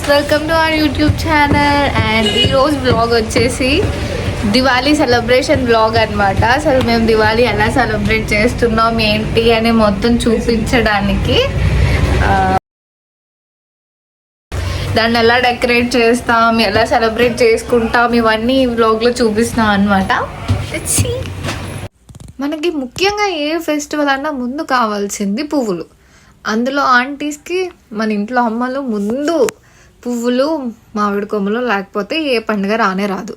Welcome to our YouTube channel. And ఈరోజు blog వచ్చేసి Diwali celebration blog అనమాట. అసలు మేము దివాళీ ఎలా సెలబ్రేట్ చేస్తున్నాం ఏంటి అని మొత్తం చూపించడానికి, దాన్ని ఎలా డెకరేట్ చేస్తాం, ఎలా సెలబ్రేట్ చేసుకుంటాం, ఇవన్నీ ఈ బ్లాగ్లో చూపిస్తాం అనమాట. మనకి ముఖ్యంగా ఏ ఫెస్టివల్ అన్నా ముందు కావాల్సింది పువ్వులు. అందులో ఆంటీస్కి మన ఇంట్లో అమ్మలు ముందు పువ్వులు, మామిడి కొమ్మలు లేకపోతే ఏ పండుగ రానే రాదు.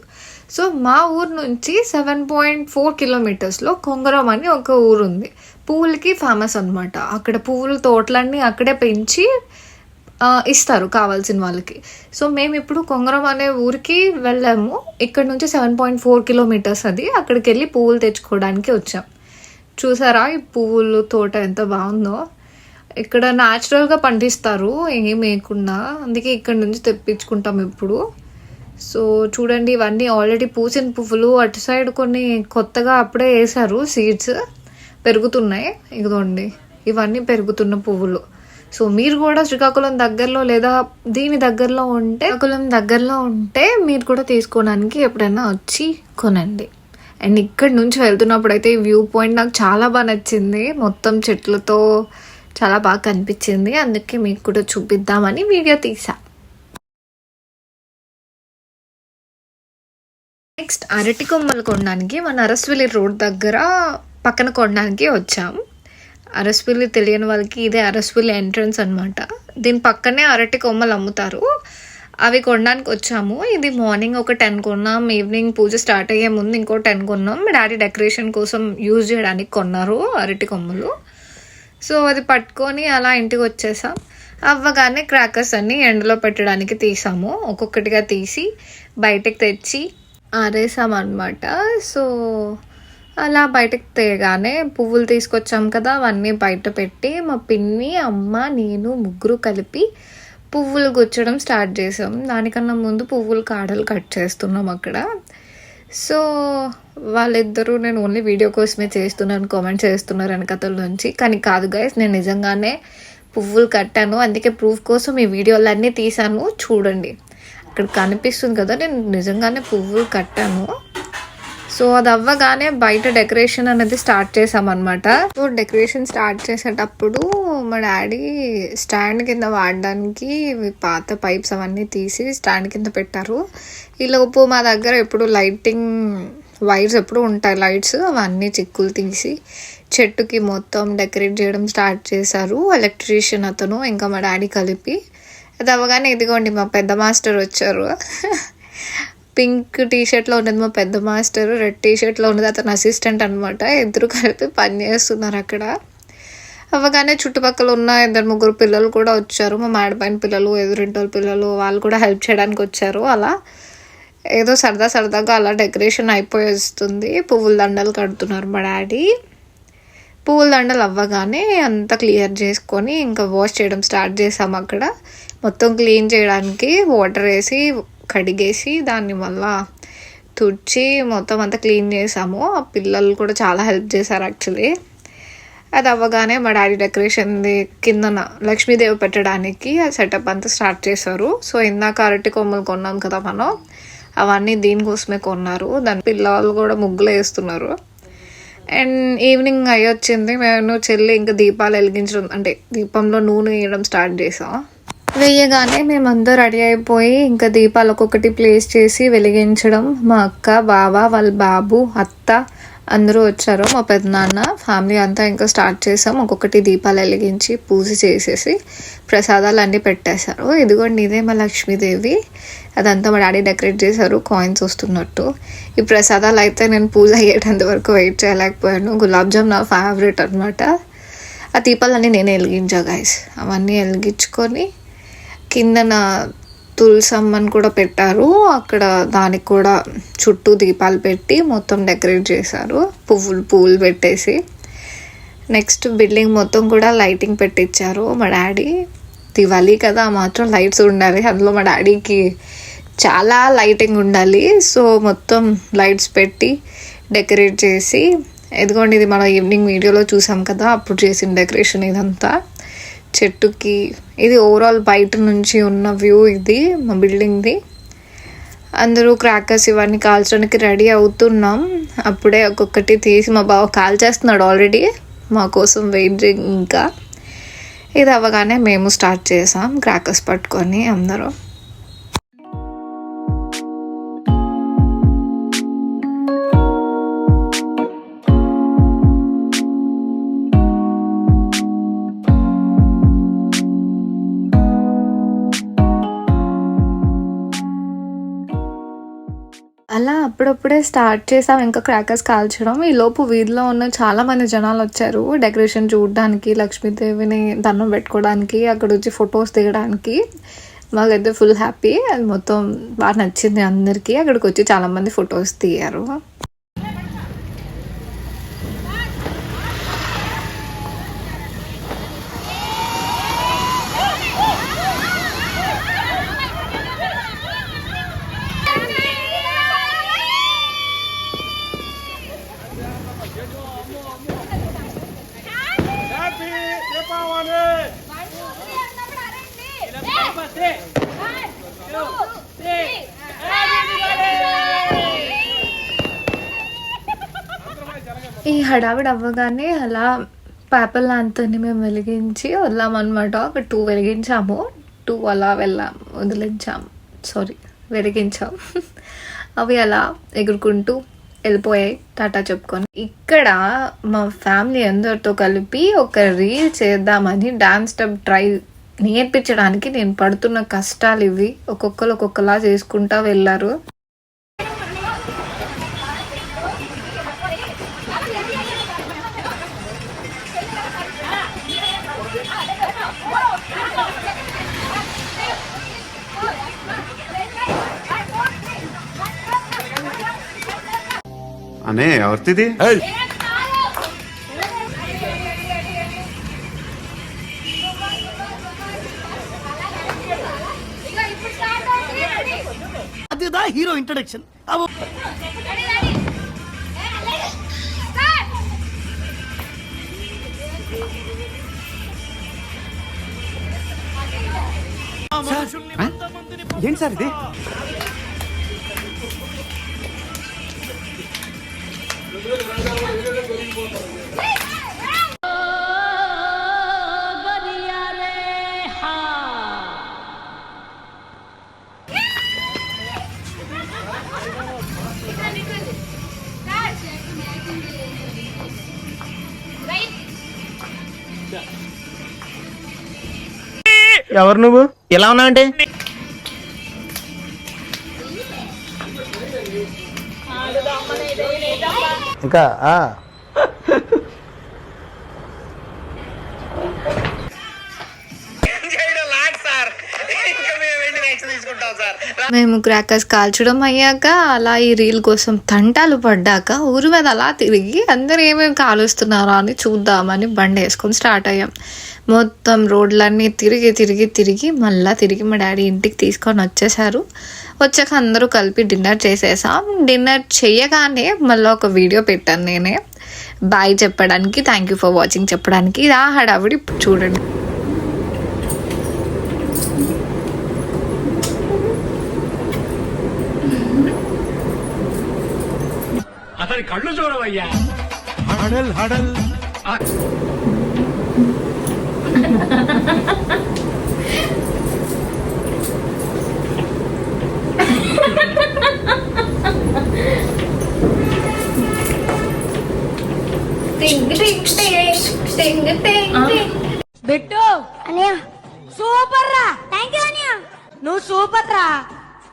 సో మా ఊరు నుంచి 7.4 కిలోమీటర్స్లో కొంగరం అని ఒక ఊరు ఉంది. పువ్వులకి ఫేమస్ అనమాట. అక్కడ పువ్వుల తోటలన్నీ అక్కడే పెంచి ఇస్తారు కావాల్సిన వాళ్ళకి. సో మేము ఇప్పుడు కొంగరం అనే ఊరికి వెళ్ళాము. ఇక్కడ నుంచి 7.4 కిలోమీటర్స్ అది. అక్కడికి వెళ్ళి పువ్వులు తెచ్చుకోవడానికి వచ్చాం. చూసారా ఈ పువ్వులు తోట ఎంత బాగుందో. ఇక్కడ న్యాచురల్గా పండిస్తారు ఏం వేయకుండా, అందుకే ఇక్కడ నుంచి తెప్పించుకుంటాం ఇప్పుడు. సో చూడండి, ఇవన్నీ ఆల్రెడీ పూసిన పువ్వులు. అటు సైడ్ కొన్ని కొత్తగా అప్పుడే వేసారు సీడ్స్, పెరుగుతున్నాయి. ఇదిగోండి ఇవన్నీ పెరుగుతున్న పువ్వులు. సో మీరు కూడా శ్రీకాకుళం దగ్గరలో లేదా దీని దగ్గరలో ఉంటే మీరు కూడా తీసుకోవడానికి ఎప్పుడైనా వచ్చి కొనండి. అండ్ ఇక్కడ నుంచి వెళ్తున్నప్పుడు అయితే ఈ వ్యూ పాయింట్ నాకు చాలా బాగా నచ్చింది. మొత్తం చెట్లతో చాలా బాగా కనిపించింది. అందుకే మీకు కూడా చూపిద్దామని వీడియో తీసా. నెక్స్ట్ అరటి కొమ్మలు కొనడానికి మన అరస్వెల్లి రోడ్ దగ్గర పక్కన కొనడానికి వచ్చాం. అరస్వెల్లి తెలియని వాళ్ళకి ఇదే అరస్వెల్లి ఎంట్రన్స్ అనమాట. దీని పక్కనే అరటి కొమ్మలు అమ్ముతారు. అవి కొనడానికి వచ్చాము. ఇది మార్నింగ్ ఒక 10 కొన్నాం. ఈవినింగ్ పూజ స్టార్ట్ అయ్యే ముందు ఇంకో 10 కొన్నాం. మా డాడీ డెకరేషన్ కోసం యూజ్ చేయడానికి కొన్నారు అరటి కొమ్మలు. సో అది పట్టుకొని అలా ఇంటికి వచ్చేసాం. అవ్వగానే క్రాకర్స్ అన్ని ఎండలో పెట్టడానికి తీసాము. ఒక్కొక్కటిగా తీసి బయటకు తెచ్చి ఆరేసాం అనమాట. సో అలా బయటకు తేగానే పువ్వులు తీసుకొచ్చాం కదా, అవన్నీ బయట పెట్టి మా పిన్ని, అమ్మ, నేను ముగ్గురు కలిపి పువ్వులు గుచ్చడం స్టార్ట్ చేసాం. దానికన్నా ముందు పువ్వులు కాడలు కట్ చేస్తున్నాం అక్కడ. సో వాళ్ళిద్దరూ నేను ఓన్లీ వీడియో కోసమే చేస్తున్నాను కామెంట్ చేస్తున్నారు వెనకతల నుంచి. కానీ కాదు గైస్, నేను నిజంగానే పువ్వులు కట్టాను. అందుకే ప్రూఫ్ కోసం ఈ వీడియోలన్నీ తీసాను. చూడండి, అక్కడ కనిపిస్తుంది కదా, నేను నిజంగానే పువ్వులు కట్టాను. సో అది అవ్వగానే బయట డెకరేషన్ అనేది స్టార్ట్ చేసామన్నమాట. సో డెకరేషన్ స్టార్ట్ చేసేటప్పుడు మా డాడీ స్టాండ్ కింద వాడడానికి పాత పైప్స్ అవన్నీ తీసి స్టాండ్ కింద పెట్టారు. ఈలోపు మా దగ్గర ఎప్పుడు లైటింగ్ వైర్స్ ఎప్పుడు ఉంటాయి, లైట్స్, అవన్నీ చిక్కులు తీసి చెట్టుకి మొత్తం డెకరేట్ చేయడం స్టార్ట్ చేశారు ఎలక్ట్రీషియన్ అతను ఇంకా మా డాడీ కలిపి. అది అవ్వగానే ఇదిగోండి మా పెద్ద మాస్టర్ వచ్చారు. పింక్ టీషర్ట్లో ఉన్నది మా పెద్ద మాస్టర్, రెడ్ టీషర్ట్లో ఉన్నది అతను అసిస్టెంట్ అనమాట. ఇద్దరు కలిపి పని చేస్తున్నారు అక్కడ. అవ్వగానే చుట్టుపక్కల ఉన్న 2-3 పిల్లలు కూడా వచ్చారు. మా మేడపైన పిల్లలు, ఎదురింటోళ్ళ పిల్లలు, వాళ్ళు కూడా హెల్ప్ చేయడానికి వచ్చారు. అలా ఏదో సరదాగా అలా డెకరేషన్ అయిపోయి వస్తుంది. పువ్వుల దండలు కడుతున్నారు మా డాడీ. పువ్వుల దండలు అవ్వగానే అంతా క్లియర్ చేసుకొని ఇంకా వాష్ చేయడం స్టార్ట్ చేసాము. అక్కడ మొత్తం క్లీన్ చేయడానికి వాటర్ వేసి కడిగేసి దాన్ని మళ్ళా తుడిచి మొత్తం అంతా క్లీన్ చేసాము. ఆ పిల్లలు కూడా చాలా హెల్ప్ చేశారు యాక్చువల్లీ. అది అవ్వగానే మా డాడీ డెకరేషన్ది కిందన లక్ష్మీదేవి పెట్టడానికి ఆ సెటప్ అంతా స్టార్ట్ చేశారు. సో ఇందాక అరటి కొమ్మలు కొన్నాం కదా మనం, అవన్నీ దీనికోసమే కొన్నారు. దాని పిల్లలు కూడా ముగ్గులు వేస్తున్నారు. అండ్ ఈవినింగ్ అయ్యొచ్చింది. మేము చెల్లి ఇంకా దీపాలు వెలిగించడం, అంటే దీపంలో నూనె వేయడం స్టార్ట్ చేసాం. వేయగానే మేమందరూ రెడీ అయిపోయి ఇంకా దీపాలు ఒక్కొక్కటి ప్లేస్ చేసి వెలిగించడం. మా అక్క, బావ, వాళ్ళ బాబు, అత్త అందరూ వచ్చారు. మా పెద్దనాన్న ఫ్యామిలీ అంతా ఇంకా స్టార్ట్ చేసాం. ఒక్కొక్కటి దీపాలు వెలిగించి పూజ చేసేసి ప్రసాదాలు అన్నీ పెట్టేశారు. ఇదిగోండి ఇదే మా లక్ష్మీదేవి. అదంతా మా డాడీ డెకరేట్ చేశారు కాయిన్స్ వస్తున్నట్టు. ఈ ప్రసాదాలు అయితే నేను పూజ అయ్యేటంత వరకు వెయిట్ చేయలేకపోయాను. గులాబ్ జామ్ నా ఫేవరెట్ అనమాట. ఆ దీపాలన్నీ నేను వెలిగించా గైస్. అవన్నీ వెలిగించుకొని కిందన తులసమ్మని కూడా పెట్టారు. అక్కడ దానికి కూడా చుట్టూ దీపాలు పెట్టి మొత్తం డెకరేట్ చేశారు, పువ్వులు పెట్టేసి. నెక్స్ట్ బిల్డింగ్ మొత్తం కూడా లైటింగ్ పెట్టించారు మా డాడీ. దివాళీ కదా, మాత్రం లైట్స్ ఉండాలి. అందులో మా డాడీకి చాలా లైటింగ్ ఉండాలి. సో మొత్తం లైట్స్ పెట్టి డెకరేట్ చేసి, ఇదిగోండి ఇది మనం ఈవినింగ్ వీడియోలో చూసాం కదా, అప్పుడు చేసిన డెకరేషన్ ఇదంతా. చెట్టుకి. ఇది ఓవరాల్ బయట నుంచి ఉన్న వ్యూ. ఇది మా బిల్డింగ్ది. అందరూ క్రాకర్స్ ఇవన్నీ కాల్చడానికి రెడీ అవుతున్నాం. అప్పుడే ఒక్కొక్కటి తీసి మా బావ కాల్చేస్తున్నాడు ఆల్రెడీ, మా కోసం వెయిట్ ఇంకా. ఇది అవ్వగానే మేము స్టార్ట్ చేసాం క్రాకర్స్ పట్టుకొని అందరూ. అలా అప్పుడప్పుడే స్టార్ట్ చేసాం ఇంకా క్రాకర్స్ కాల్చడం. ఈలోపు వీధిలో ఉన్న చాలామంది జనాలు వచ్చారు డెకరేషన్ చూడడానికి, లక్ష్మీదేవిని దండం పెట్టుకోవడానికి, అక్కడ వచ్చి ఫొటోస్ దిగడానికి. మాకైతే ఫుల్ హ్యాపీ. అది మొత్తం బాగా నచ్చింది అందరికీ. అక్కడికి వచ్చి చాలామంది ఫొటోస్ దిగారు. ఈ హడావిడి అవ్వగానే అలా పేపర్ ల్యాంతర్ని మేము వెలిగించి వదిలామన్నమాట. ఒక 2 వెలిగించాము, 2 అలా వెలిగించాం. అవి అలా ఎగురుకుంటూ వెళ్ళిపోయాయి టాటా చెప్పుకొని. ఇక్కడ మా ఫ్యామిలీ అందరితో కలిపి ఒక రీల్ చేద్దామని డాన్స్ స్టెప్ ట్రై నేర్పించడానికి నేను పడుతున్న కష్టాలు ఇవి. ఒక్కొక్కరు ఒక్కొక్కలా చేసుకుంటా వెళ్ళారు. అనే ఎవరిది? అదిదా హీరో ఇంట్రడక్షన్. ఏంటి సార్ ఇది? ఎవరు నువ్వు? ఎలా ఉన్నా అంటే ఇంకా మేము క్రాకర్స్ కాల్చడం అయ్యాక అలా ఈ రీల్ కోసం తంటాలు పడ్డాక ఊరి మీద అలా తిరిగి అందరు ఏమేమి కాలుస్తున్నారా అని చూద్దామని బండి వేసుకొని స్టార్ట్ అయ్యాం. మొత్తం రోడ్లన్నీ తిరిగి మళ్ళీ మా డాడీ ఇంటికి తీసుకొని వచ్చేసారు. వచ్చాక అందరూ కలిపి డిన్నర్ చేసేసాం. డిన్నర్ చేయగానే మళ్ళీ ఒక వీడియో పెట్టాను నేనే, బాయ్ చెప్పడానికి, థ్యాంక్ యూ ఫర్ వాచింగ్ చెప్పడానికి. ఇది ఆ హడావిడి చూడండి. అతని కళ్ళు చూడవయ్యా. హడల్ హడల్ బిట్టు అనియా సూపర్ రా. థ్యాంక్ యూ అనియా. నువ్వు సూపర్ రా.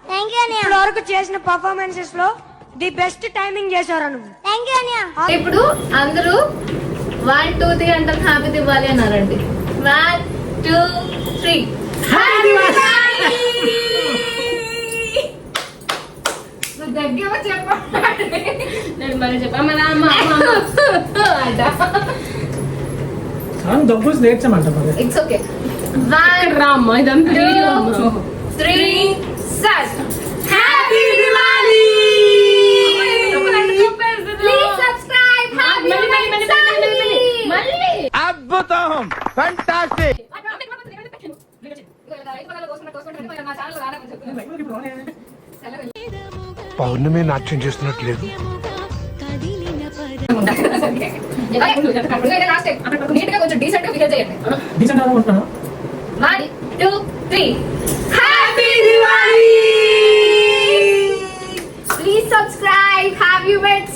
థ్యాంక్ యూ అనియా. ఇప్పటి వరకు చేసిన పర్ఫార్మెన్సెస్ లో ది బెస్ట్ టైమింగ్ చేశారా నువ్వు. థ్యాంక్ యూ అనియా. ఇప్పుడు అందరూ 1 2 3 అంటే హ్యాపీ దివాలి అన్నారండి. 1 2 3 హ్యాపీ దివాలి. దగ్గర చెప్పండి. నేను మరి చెప్పాను డబ్బులు నేర్చమంట. It's okay. 1 రామ్మ ఇదంతా 2 3 start. Happy Diwali. Please subscribe. Happy Diwali. అద్భుతం, ఫ్యాంటాస్టిక్. పౌర్ణమి నాట్యం చేస్తున్నట్లేదు. నీట్ గా కొంచెం డీసెంట్ గా బిహేవ్ చేయండి. డీసెంట్ గా ఉంటున్నాను. 1 2 3 happy Diwali. Please subscribe. Have you met